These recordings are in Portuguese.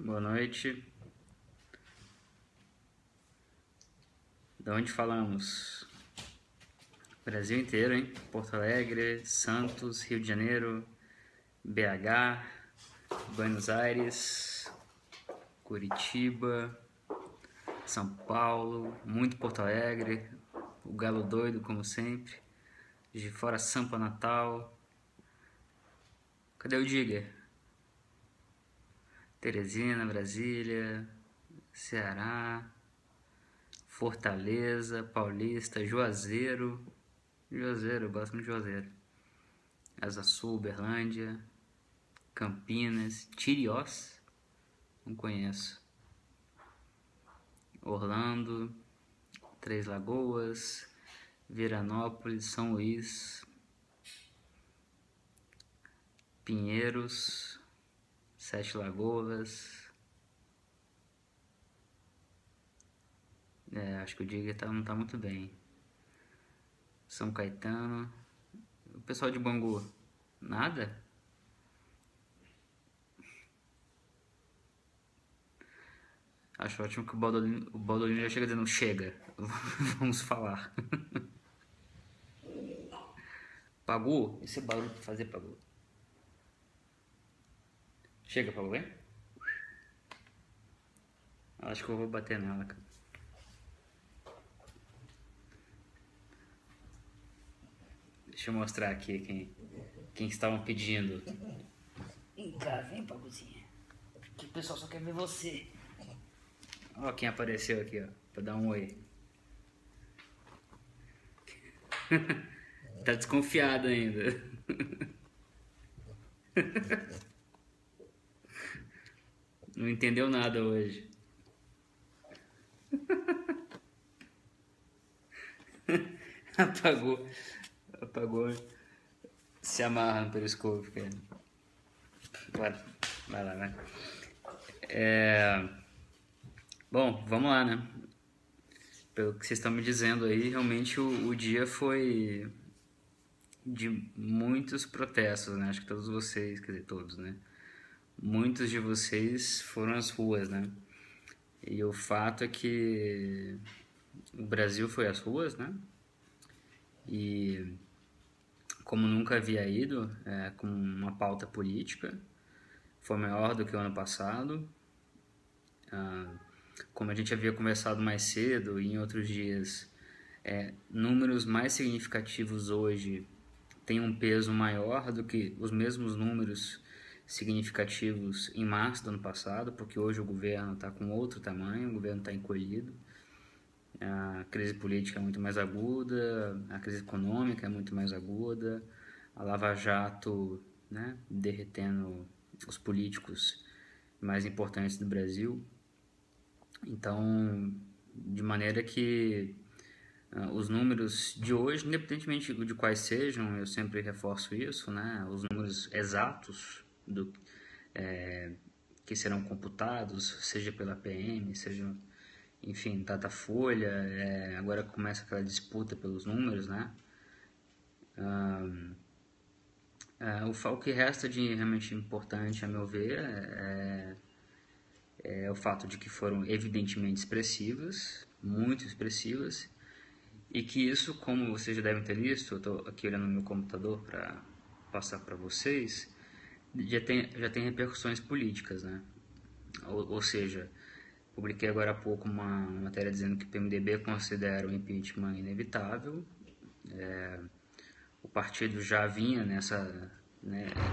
Boa noite. De onde falamos? Brasil inteiro, hein? Porto Alegre, Santos, Rio de Janeiro, BH, Buenos Aires, Curitiba, São Paulo, muito Porto Alegre, o Galo Doido, como sempre, de fora Sampa, Natal. Cadê o Digger? Teresina, Brasília, Ceará, Fortaleza, Paulista, Juazeiro, eu gosto muito de Juazeiro. Asa Sul, Uberlândia, Campinas, Tiriós, não conheço. Orlando, Três Lagoas, Viranópolis, São Luís, Pinheiros, Sete Lagoas. Acho que o Diga não tá muito bem. São Caetano. O pessoal de Bangu, nada? Acho ótimo que o Baldolino já chega dizendo, chega, vamos falar. Pagu? Esse barulho pra fazer, Pagu. Chega, Pagu, vem? Acho que eu vou bater nela, cara. Deixa eu mostrar aqui quem estavam pedindo. Vem cá, vem, Paguzinha. Que o pessoal só quer ver você. Ó quem apareceu aqui, ó, pra dar um oi. Tá desconfiado ainda. Não entendeu nada hoje. Apagou. Se amarra no periscope, cara. Vai lá, vai. Bom, vamos lá, né? Pelo que vocês estão me dizendo aí, realmente o dia foi de muitos protestos, né? Acho que todos vocês, quer dizer, todos, né? Muitos de vocês foram às ruas, né? E o fato é que o Brasil foi às ruas, né? E como nunca havia ido, com uma pauta política, foi maior do que o ano passado. Como a gente havia conversado mais cedo e em outros dias, números mais significativos hoje têm um peso maior do que os mesmos números significativos em março do ano passado, porque hoje o governo está com outro tamanho, o governo está encolhido, a crise política é muito mais aguda, a crise econômica é muito mais aguda, a Lava Jato, né, derretendo os políticos mais importantes do Brasil. Então, de maneira que os números de hoje, independentemente de quais sejam, eu sempre reforço isso, né, os números exatos que serão computados, seja pela PM, seja, enfim, Datafolha, agora começa aquela disputa pelos números, né? O que resta de realmente importante, a meu ver, é o fato de que foram evidentemente expressivas, muito expressivas, e que isso, como vocês já devem ter visto, eu estou aqui olhando no meu computador para passar para vocês, já tem repercussões políticas, né? Ou seja, publiquei agora há pouco uma matéria dizendo que o PMDB considera o impeachment inevitável. O partido já vinha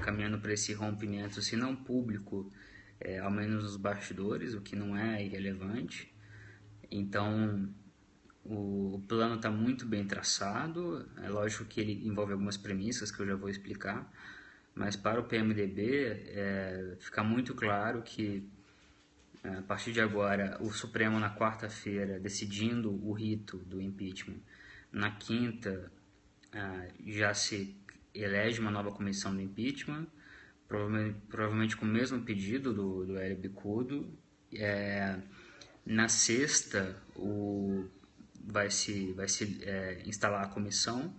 caminhando para esse rompimento, se não público, ao menos nos bastidores, o que não é irrelevante. Então, o plano está muito bem traçado. É lógico que ele envolve algumas premissas que eu já vou explicar, mas para o PMDB fica muito claro que a partir de agora o Supremo na quarta-feira decidindo o rito do impeachment, na quinta já se elege uma nova comissão do impeachment, provavelmente com o mesmo pedido do Hélio Bicudo. Na sexta vai se instalar a comissão.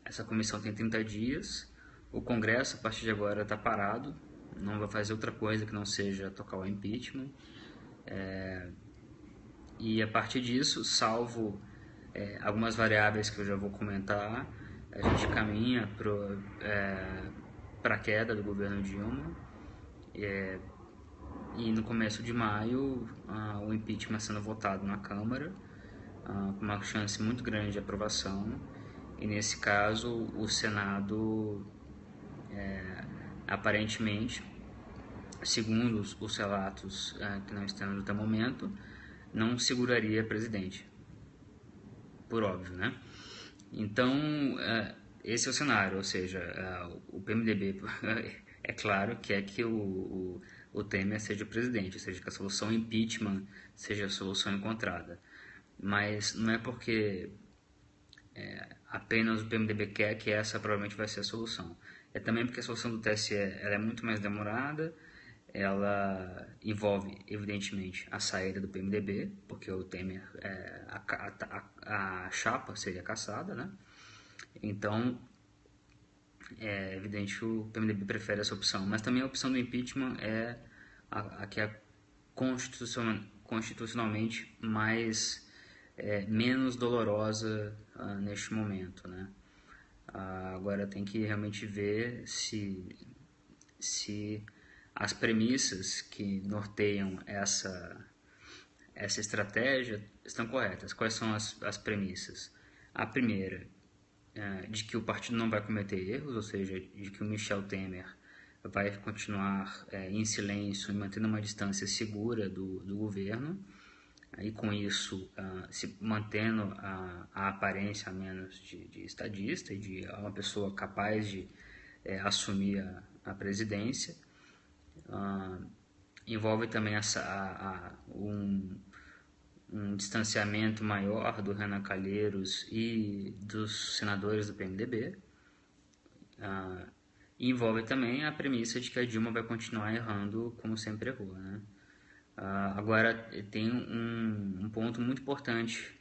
Essa comissão tem 30 dias. O Congresso, a partir de agora, está parado. não vai fazer outra coisa que não seja tocar o impeachment. E a partir disso, salvo algumas variáveis que eu já vou comentar, a gente caminha para a queda do governo Dilma. E no começo de maio, o impeachment sendo votado na Câmara, com uma chance muito grande de aprovação. E nesse caso, o Senado, aparentemente, segundo os relatos que nós temos até o momento, não seguraria presidente, por óbvio, né? Então, esse é o cenário, ou seja, o PMDB é claro que é que o Temer seja presidente, ou seja, que a solução impeachment seja a solução encontrada. Mas não é porque apenas o PMDB quer que essa provavelmente vai ser a solução. É também porque a solução do TSE ela é muito mais demorada, ela envolve, evidentemente, a saída do PMDB, porque o Temer, a chapa seria cassada, né? Então, é evidente que o PMDB prefere essa opção, mas também a opção do impeachment é a que é constitucionalmente menos dolorosa neste momento, né? Agora tem que realmente ver se as premissas que norteiam essa estratégia estão corretas. Quais são as premissas? A primeira, de que o partido não vai cometer erros, ou seja, de que o Michel Temer vai continuar em silêncio e mantendo uma distância segura do governo, e com isso se mantendo a aparência a menos de estadista e de uma pessoa capaz de assumir a presidência. Envolve também um distanciamento maior do Renan Calheiros e dos senadores do PMDB. Envolve também a premissa de que a Dilma vai continuar errando como sempre errou, né? Agora, tem um ponto muito importante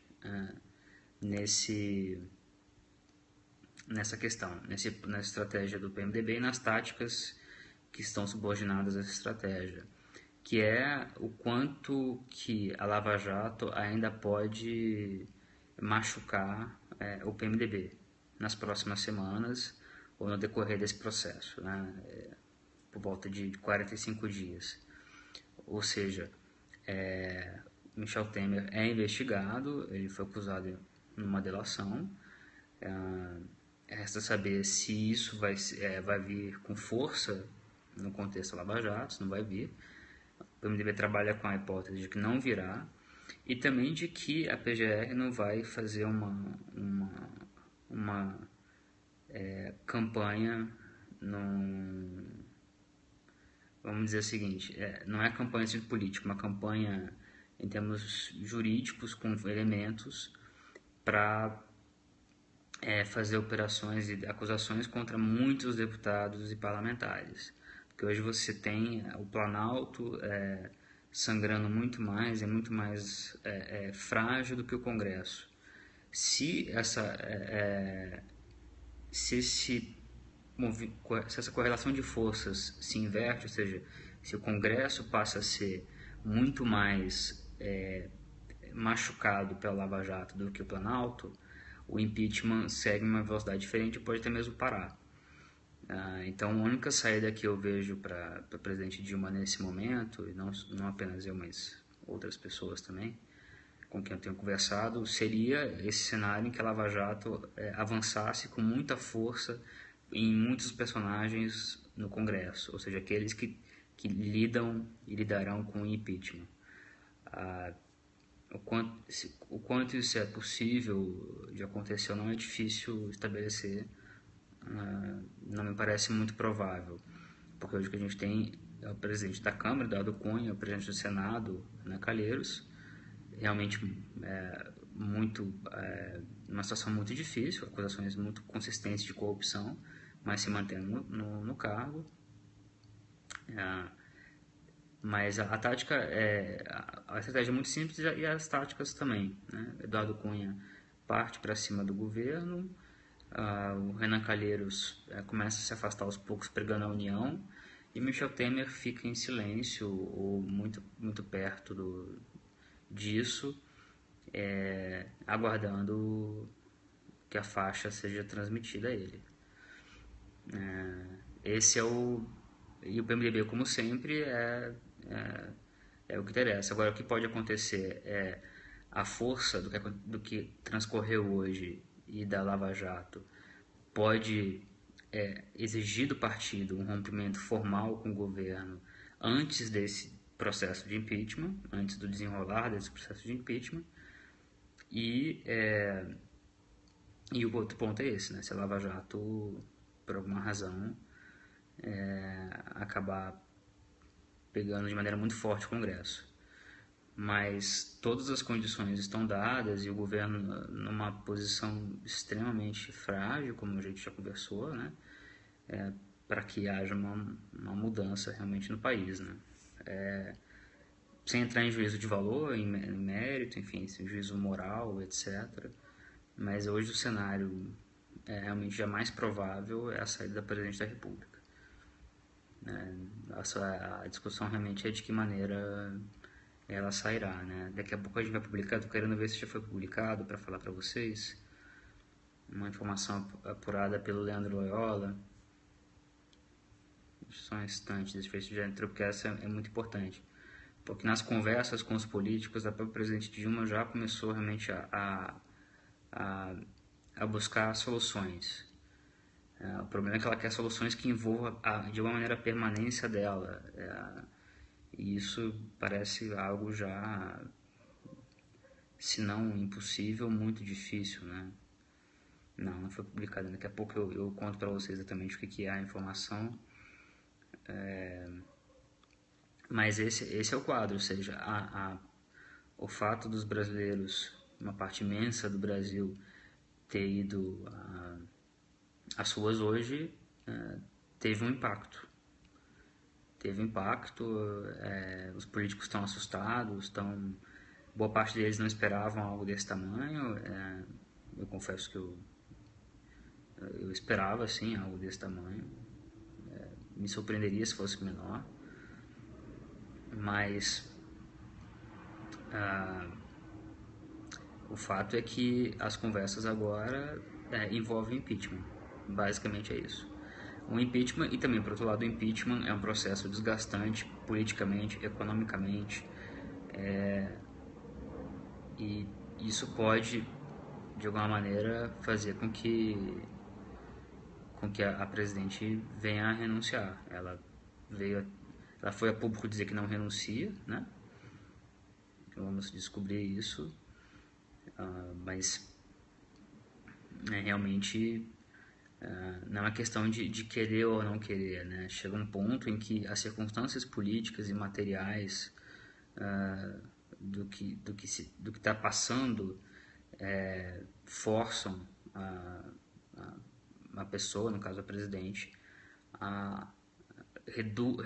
nessa questão, nessa estratégia do PMDB e nas táticas que estão subordinadas a essa estratégia, que é o quanto que a Lava Jato ainda pode machucar o PMDB nas próximas semanas ou no decorrer desse processo, né? Por volta de 45 dias. Ou seja, Michel Temer é investigado, ele foi acusado numa delação. Resta saber se isso vai vir com força no contexto Lava Jato, se não vai vir. O PMDB trabalha com a hipótese de que não virá, e também de que a PGR não vai fazer uma campanha, vamos dizer o seguinte, não é campanha de político, uma campanha em termos jurídicos com elementos para fazer operações e acusações contra muitos deputados e parlamentares. Porque hoje você tem o Planalto sangrando muito mais, é muito mais frágil do que o Congresso. Se essa correlação de forças se inverte, ou seja, se o Congresso passa a ser muito mais machucado pela Lava Jato do que o Planalto, o impeachment segue uma velocidade diferente e pode até mesmo parar. Então, a única saída que eu vejo para o presidente Dilma nesse momento, e não apenas eu, mas outras pessoas também, com quem eu tenho conversado, seria esse cenário em que a Lava Jato avançasse com muita força em muitos personagens no Congresso, ou seja, aqueles que lidam e lidarão com o impeachment. O quanto isso é possível de acontecer ou não é difícil estabelecer, não me parece muito provável, porque hoje o que a gente tem é o presidente da Câmara, Eduardo Cunha, o presidente do Senado, Renan Calheiros, realmente uma situação muito difícil, acusações muito consistentes de corrupção, mas se mantendo no cargo. Mas a tática a estratégia é muito simples e as táticas também, né? Eduardo Cunha parte para cima do governo, o Renan Calheiros começa a se afastar aos poucos pregando a união, E Michel Temer fica em silêncio ou muito perto disso, aguardando que a faixa seja transmitida a ele. Esse é o... E o PMDB, como sempre, é o que interessa. Agora, o que pode acontecer é a força do que transcorreu hoje e da Lava Jato pode exigir do partido um rompimento formal com o governo antes desse processo de impeachment, antes do desenrolar desse processo de impeachment. E o outro ponto é esse, né? Se a Lava Jato, por alguma razão, acabar pegando de maneira muito forte o Congresso. Mas todas as condições estão dadas e o governo numa posição extremamente frágil, como a gente já conversou, né? Para que haja uma mudança realmente no país, né? Sem entrar em juízo de valor, em mérito, enfim, em juízo moral, etc. Mas hoje o cenário realmente já mais provável é a saída da Presidente da República. A discussão realmente é de que maneira ela sairá, né? Daqui a pouco a gente vai publicar, estou querendo ver se já foi publicado para falar para vocês. Uma informação apurada pelo Leandro Loyola. Só um instante, deixa eu ver se já entrou, porque essa é muito importante. Porque nas conversas com os políticos, a própria presidente Dilma já começou realmente a buscar soluções. O problema é que ela quer soluções que envolvam de alguma maneira a permanência dela. E isso parece algo já, se não impossível, muito difícil, né? Não foi publicado. Daqui a pouco eu conto para vocês exatamente o que é a informação. Mas esse é o quadro, ou seja, o fato dos brasileiros, uma parte imensa do Brasil, ter ido às ruas hoje, teve um impacto. Os políticos estão assustados, boa parte deles não esperavam algo desse tamanho. Eu confesso que eu esperava, sim, algo desse tamanho. Me surpreenderia se fosse menor. Mas o fato é que as conversas agora envolvem impeachment. Basicamente é isso. O impeachment, e também, por outro lado, o impeachment é um processo desgastante politicamente, economicamente, e isso pode, de alguma maneira, fazer com que a presidente venha a renunciar. Ela foi a público dizer que não renuncia, né? Vamos descobrir isso, mas realmente não é uma questão de querer ou não querer, né? Chega um ponto em que as circunstâncias políticas e materiais do que está passando forçam a pessoa, no caso a presidente,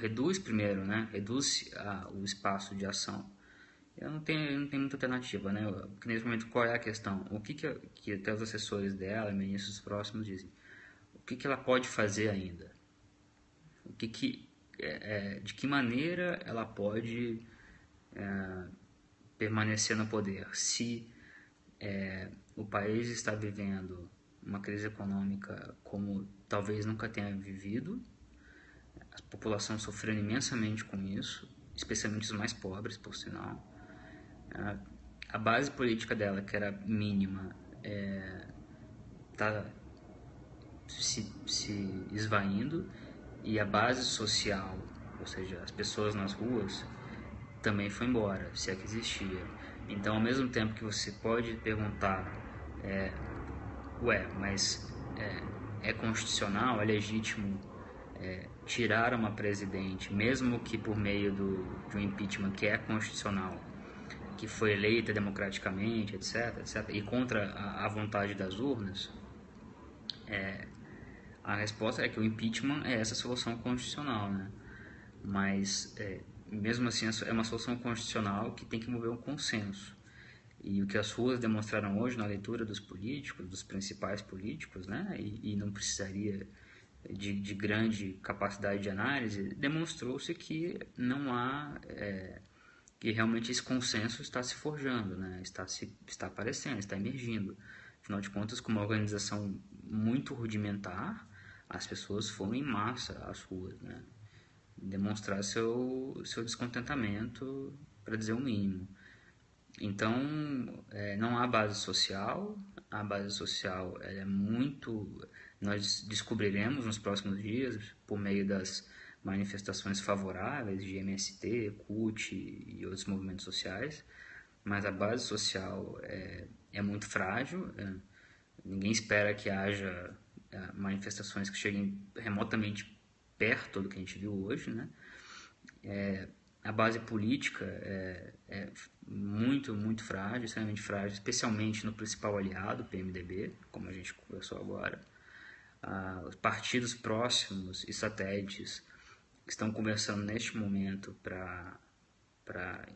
reduz primeiro, né? Reduz o espaço de ação. Eu não tenho muita alternativa, né? Porque nesse momento, qual é a questão? O que até os assessores dela, ministros próximos dizem? O que ela pode fazer ainda? De que maneira ela pode permanecer no poder? Se o país está vivendo uma crise econômica como talvez nunca tenha vivido, a população sofrendo imensamente com isso, especialmente os mais pobres, por sinal. A base política dela, que era mínima, está se esvaindo, e a base social, ou seja, as pessoas nas ruas, também foi embora, se é que existia. Então, ao mesmo tempo que você pode perguntar, mas é constitucional, é legítimo tirar uma presidente, mesmo que por meio de um impeachment que é constitucional, que foi eleita democraticamente, etc., e contra a vontade das urnas? A resposta é que o impeachment é essa solução constitucional, né? Mas, mesmo assim, é uma solução constitucional que tem que mover um consenso. E o que as ruas demonstraram hoje na leitura dos políticos, dos principais políticos, né? E não precisaria de grande capacidade de análise, demonstrou-se que não há, que realmente esse consenso está se forjando, né? Está aparecendo, está emergindo. Afinal de contas, com uma organização muito rudimentar, as pessoas foram em massa às ruas, né? Demonstrar seu descontentamento, para dizer o mínimo. Então, não há base social. A base social é muito... Nós descobriremos nos próximos dias, por meio das manifestações favoráveis de MST, CUT e outros movimentos sociais, mas a base social é muito frágil. Ninguém espera que haja manifestações que cheguem remotamente perto do que a gente viu hoje, né? A base política é muito, muito frágil, extremamente frágil, especialmente no principal aliado, o PMDB, como a gente conversou agora. Os partidos próximos e satélites estão conversando neste momento para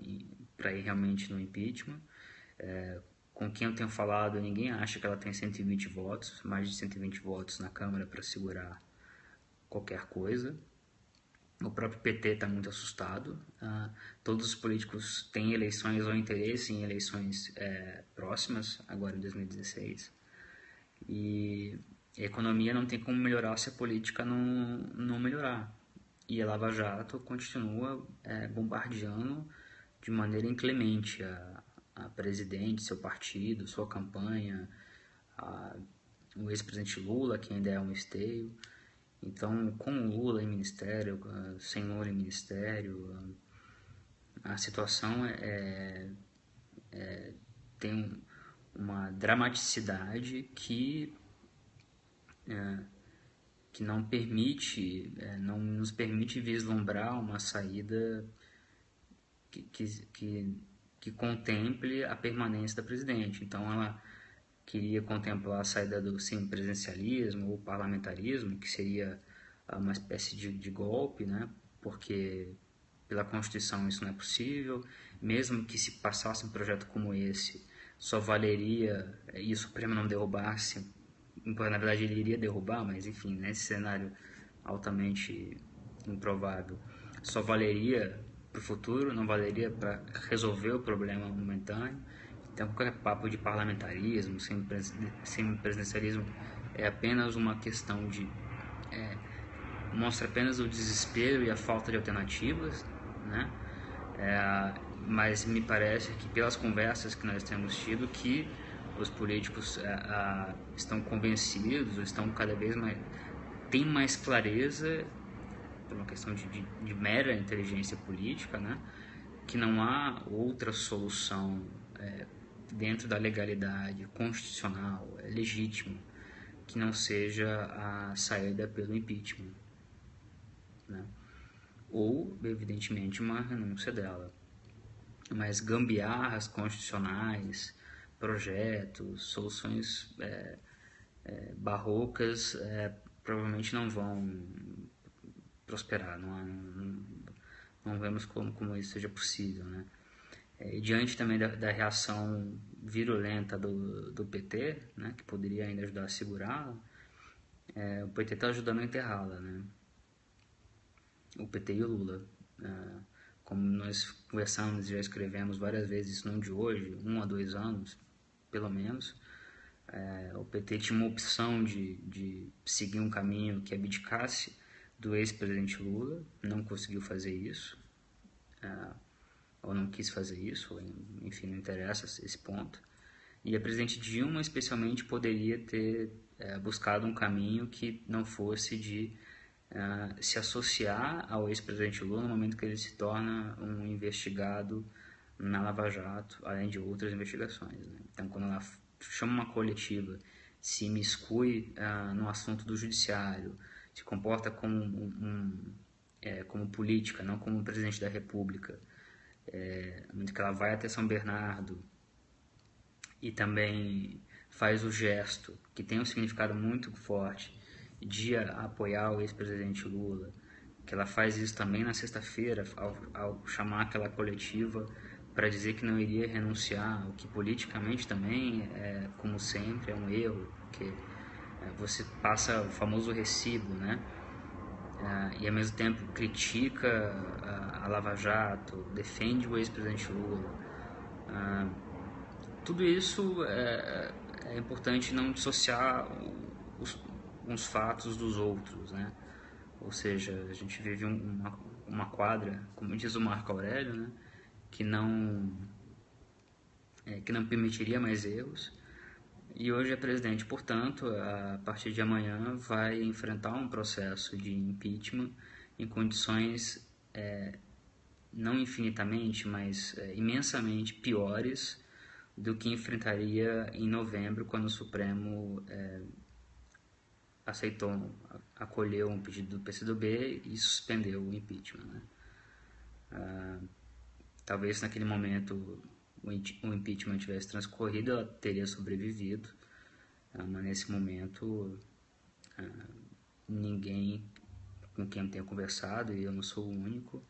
ir realmente no impeachment. Com quem eu tenho falado, ninguém acha que ela tem 120 votos, mais de 120 votos na Câmara para segurar qualquer coisa. O próprio PT está muito assustado. Todos os políticos têm eleições ou interesse em eleições próximas, agora em 2016. E a economia não tem como melhorar se a política não melhorar. E a Lava Jato continua bombardeando de maneira inclemente a presidente, seu partido, sua campanha, o ex-presidente Lula, que ainda é um esteio. Então, com Lula em ministério, sem Lula em ministério, a situação tem uma dramaticidade que não permite, não nos permite vislumbrar uma saída que contemple a permanência da presidente. Então, ela queria contemplar a saída do semipresidencialismo ou parlamentarismo, que seria uma espécie de golpe, né? Porque pela Constituição isso não é possível. Mesmo que se passasse um projeto como esse, só valeria, e o Supremo não derrubasse, na verdade ele iria derrubar, mas enfim, nesse cenário altamente improvável, só valeria para o futuro, não valeria para resolver o problema momentâneo. Então, qualquer papo de parlamentarismo, semipresidencialismo é apenas uma questão de... mostra apenas o desespero e a falta de alternativas, né? Mas me parece que pelas conversas que nós temos tido, que os políticos estão convencidos, estão cada vez mais... têm mais clareza, por uma questão de mera inteligência política, né? Que não há outra solução dentro da legalidade constitucional, legítimo, que não seja a saída pelo impeachment, né? Ou, evidentemente, uma renúncia dela. Mas gambiarras constitucionais, projetos, soluções barrocas provavelmente não vão prosperar, não vemos como isso seja possível, né? E diante também da reação virulenta do PT, né, que poderia ainda ajudar a segurá-la, o PT está ajudando a enterrá-la, né? O PT e o Lula. Como nós conversamos e já escrevemos várias vezes, isso não de hoje, 1 a 2 anos, pelo menos, o PT tinha uma opção de seguir um caminho que abdicasse do ex-presidente Lula, não conseguiu fazer isso, ou não quis fazer isso, ou, enfim, não interessa esse ponto. E a presidente Dilma, especialmente, poderia ter buscado um caminho que não fosse de se associar ao ex-presidente Lula no momento que ele se torna um investigado na Lava Jato, além de outras investigações, né? Então, quando ela chama uma coletiva, se imiscui no assunto do judiciário, se comporta como política, não como presidente da República, muito que ela vai até São Bernardo e também faz o gesto, que tem um significado muito forte, de apoiar o ex-presidente Lula, que ela faz isso também na sexta-feira, ao chamar aquela coletiva para dizer que não iria renunciar, o que politicamente também, como sempre, é um erro, porque você passa o famoso recibo, né? E ao mesmo tempo critica a Lava Jato, defende o ex-presidente Lula. Tudo isso é importante não dissociar uns fatos dos outros, né? Ou seja, a gente vive uma quadra, como diz o Marco Aurélio, né? que não permitiria mais erros. E hoje é presidente, portanto, a partir de amanhã vai enfrentar um processo de impeachment em condições não infinitamente, mas imensamente piores do que enfrentaria em novembro, quando o Supremo acolheu um pedido do PCdoB e suspendeu o impeachment, né? Talvez naquele momento o impeachment tivesse transcorrido, ela teria sobrevivido, mas nesse momento ninguém com quem eu tenha conversado, e eu não sou o único,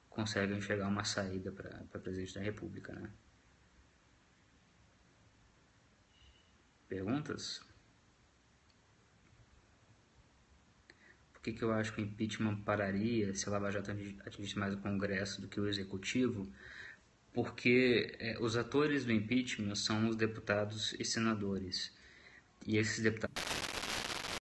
consegue enxergar uma saída para presidente da República, né? Perguntas? Por que eu acho que o impeachment pararia se a Lava Jato atingisse mais o Congresso do que o Executivo? Porque os atores do impeachment são os deputados e senadores. E esses deputados